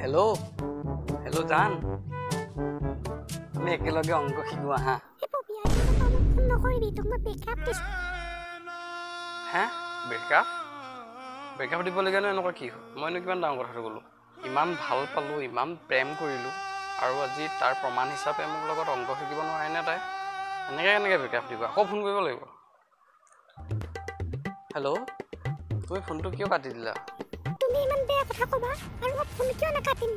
hello hello जान আমি একেলগে অংক শিকো আহা হ্যাঁ ব্ৰেকআপ ব্ৰেকআপ দিবলগীয়া এনেকুৱা কি মইনো কিমান ডাঙৰ কথাটো ক'লো ইমান ভাল পালো ইমান প্ৰেম কৰিলো আৰু আজি তাৰ প্ৰমাণ হিচাপে মোৰ লগত অংক শিকিব নোৱাৰে নে তাই এনেকৈ ব্ৰেকআপ দিব আকৌ ফোন কৰিব লাগিব হেল্ল' তুমি ফোনটো কিয় কাটি দিলা তুমি ইমান বেয়া কথা ক'বা আৰু মই ফোন কিয় নাকাটিম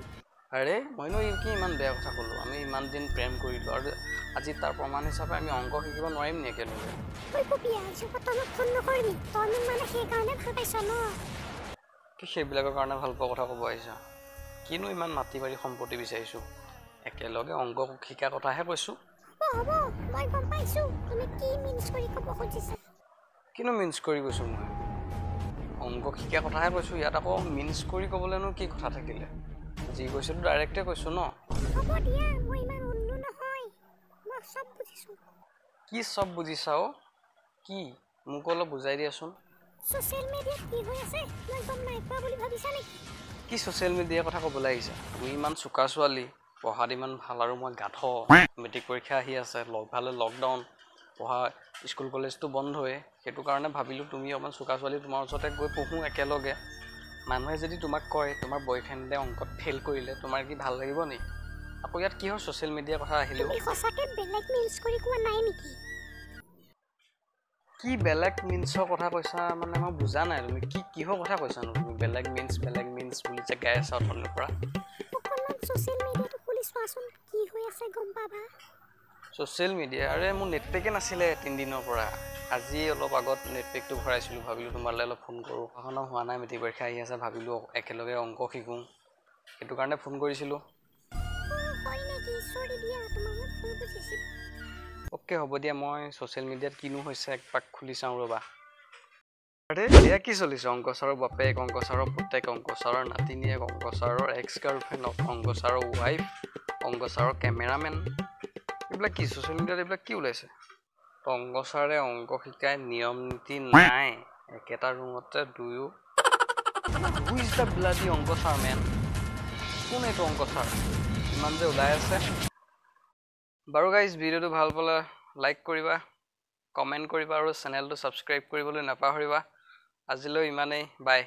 আৰে মইনো কি ইমান বেয়া কথা ক'লো আমি ইমান দিন প্ৰেম কৰিলো আৰু আজি তাৰ প্ৰমাণ হিচাপে আমি অংক শিকিব নোৱাৰিম নি একেলগে ঐ পপিয়া আজি তই মোক ফোন নকৰিবি তই মোক মানে সেইকাৰণে ভাল পাইছ ন কি সেইবিলাকৰ কাৰণে ভাল পোৱা কথা ক'ব আহিছা কিনো ইমান মাটি বাৰী সম্পত্তি বিচাৰিছো একেলগে অংক শিকা কথাহে কৈছো হ'ব মই গম পাইছো তুমি কি মিন্স কৰি ক'ব খুজিছা কিনো মিন্স কৰি কৈছো মই অংক শিকা কথাহে কৈছো ইয়াত আকৌ মিন্স কৰি ক'বলৈনো কি কথা থাকিলে যি কৈছিলো ডাইৰেক্টে কৈছো ন হ'ব দিয়া মই ইমান উল্লু নহয় মই সব বুজিছো কি সব বুজিছা অ কি মোক অলপ বুজাই দিয়াচোন সোশ্যাল মিডিয়াত কি হৈ আছে মই গম নাই পোৱা বুলি ভাবিছা নেকি কি সোশ্যাল মিডিয়াৰ কথা ক'বলৈ আহিছা তুমি ইমান চোকা ছোৱালী পঢ়াত ইমান ভাল আৰু মই গাধ মেট্ৰিক পৰীক্ষা আহি আছে লগভালে লকডাউন পঢ়া স্কুল কলেজটো বন্ধই সেইটো কাৰণে ভাবিলোঁ তুমি অকণমান চোকা ছোৱালী তোমাৰ ওচৰতে গৈ পঢ়োঁ একেলগে মানুহে যদি তোমাক কয় তোমাৰ বয়ফ্ৰেণ্ডে অংকত ফেইল কৰিলে তোমাৰ কি ভাল লাগিব নি আকৌ ইয়াত কিহৰ ছ'চিয়েল মিডিয়াৰ কথা আহিলেও তুমি সঁচাকৈ বেলেগ মিন্স কৰি কোৱা নাই নেকি কি বেলেগ মিন্সৰ কথা কৈছা মানে মই বুজা নাই তুমি কিহৰ কথা কৈছানো তুমি বেলেগ মিন্স বুলি যে গাই আছা অথনিৰ পৰা অকণমান ছ'চিয়েল মিডিয়াটো খুলি চোৱাচোন কি হৈ আছে গম পাবা ছ'চিয়েল মিডিয়া আৰে মোৰ নেটপেকে নাছিলে 3 দিনৰ পৰা আজি অলপ আগত নেটপেকটো ভৰাইছিলোঁ ভাবিলোঁ তোমালৈ অলপ ফোন কৰোঁ পঢ়া হোৱা নাই মেট্ৰিক পৰীক্ষা আহি আছে ভাবিলোঁ একেলগে অংক শিকোঁ সেইটো কাৰণে ফোন কৰিছিলোঁ অ'কে হ'ব দিয়া মই ছ'চিয়েল মিডিয়াত কিনো হৈছে একপাক খুলি চাওঁ ৰ'বা আৰে এয়া কি চলিছে অংক ছাৰৰ বাপেক অংক ছাৰৰ পুতেক অংক ছাৰৰ নাতিনীয়েক অংক ছাৰৰ এক্স গাৰ্লফ্ৰেণ্ড অংক ছাৰৰ ৱাইফ অংক ছাৰৰ কেমেৰামেন এইবিলাক কি ছ'চিয়েল মিডিয়াত এইবিলাক কি ওলাইছে অংক ছাৰে অংক শিকাই নিয়ম নীতি নাই একেটা ৰুমতে দুয়ো হু ইজ দ্য ব্লাডি অংক ছাৰ মেন কোন এইটো অংক ছাৰ ইমান যে ওলাই আছে বাৰু গাইজ ভিডিঅ'টো ভাল পালে লাইক কৰিবা কমেণ্ট কৰিবা আৰু চেনেলটো ছাবস্ক্ৰাইব কৰিবলৈ নাপাহৰিবা আজিলৈ ইমানেই বাই